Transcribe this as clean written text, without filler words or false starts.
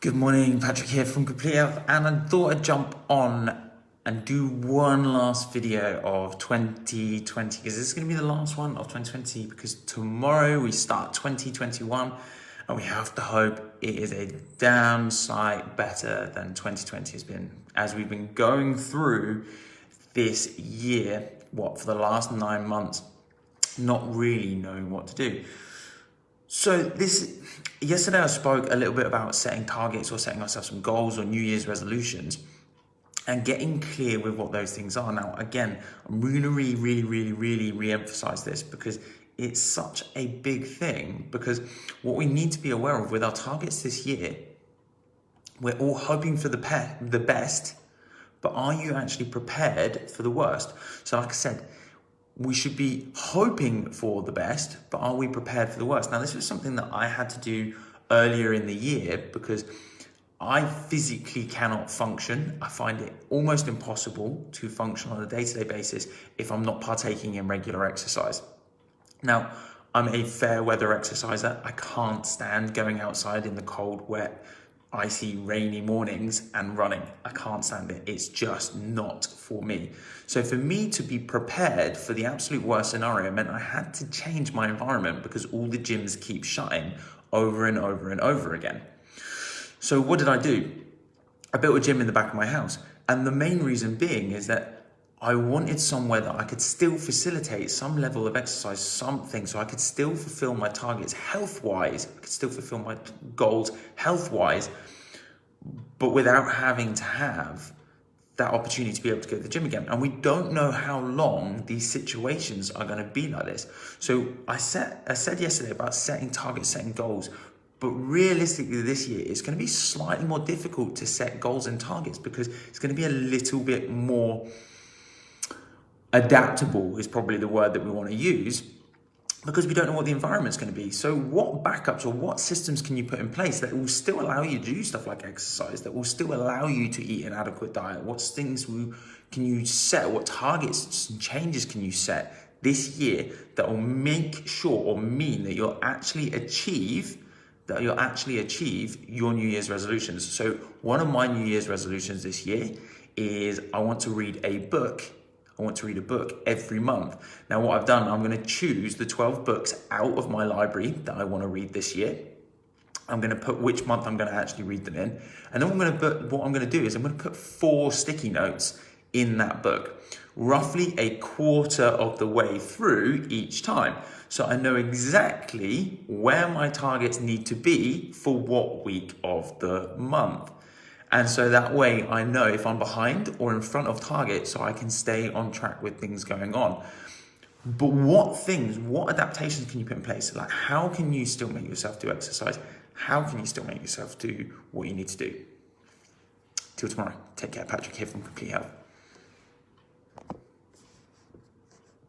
Good morning, Patrick here from Complete Health, and I thought I'd jump on and do one last video of 2020 because this is going to be the last one of 2020 because tomorrow we start 2021 and we have to hope it is a damn sight better than 2020 has been, as we've been going through this year, for the last 9 months, not really knowing what to do. So yesterday I spoke a little bit about setting targets or setting ourselves some goals or New Year's resolutions and getting clear with what those things are. Now, again, I'm going to really re-emphasize this because it's such a big thing, because what we need to be aware of with our targets this year, we're all hoping for the best, but are you actually prepared for the worst? So like I said, we should be hoping for the best, but are we prepared for the worst? Now, this was something that I had to do earlier in the year because I physically cannot function. I find it almost impossible to function on a day-to-day basis if I'm not partaking in regular exercise. Now, I'm a fair weather exerciser. I can't stand going outside in the cold, wet, icy, rainy mornings and running. I can't stand it. It's just not for me. So for me to be prepared for the absolute worst scenario meant I had to change my environment because all the gyms keep shutting over and over again. So what did I do? I built a gym in the back of my house. And the main reason being is that I wanted somewhere that I could still facilitate some level of exercise, something, so I could still fulfill my targets health-wise. I could still fulfill my goals health-wise, but without having to have that opportunity to be able to go to the gym again. And we don't know how long these situations are going to be like this. So I said yesterday about setting targets, setting goals, but realistically this year, it's going to be slightly more difficult to set goals and targets because it's going to be a little bit more adaptable is probably the word that we want to use, because we don't know what the environment's going to be. So what backups or what systems can you put in place that will still allow you to do stuff like exercise, that will still allow you to eat an adequate diet? What things can you set? What targets and changes can you set this year that will make sure or mean that you'll actually achieve your New Year's resolutions? So one of my New Year's resolutions this year is I want to read a book. I want to read a book every month. Now, what I've done, I'm going to choose the 12 books out of my library that I want to read this year. I'm going to put which month I'm going to actually read them in. And then what I'm going to do is I'm going to put 4 sticky notes in that book, roughly a quarter of the way through each time. So I know exactly where my targets need to be for what week of the month. And so that way I know if I'm behind or in front of target, so I can stay on track with things going on. But what adaptations can you put in place? Like, how can you still make yourself do exercise? How can you still make yourself do what you need to do? Till tomorrow, take care. Patrick here from Complete Health.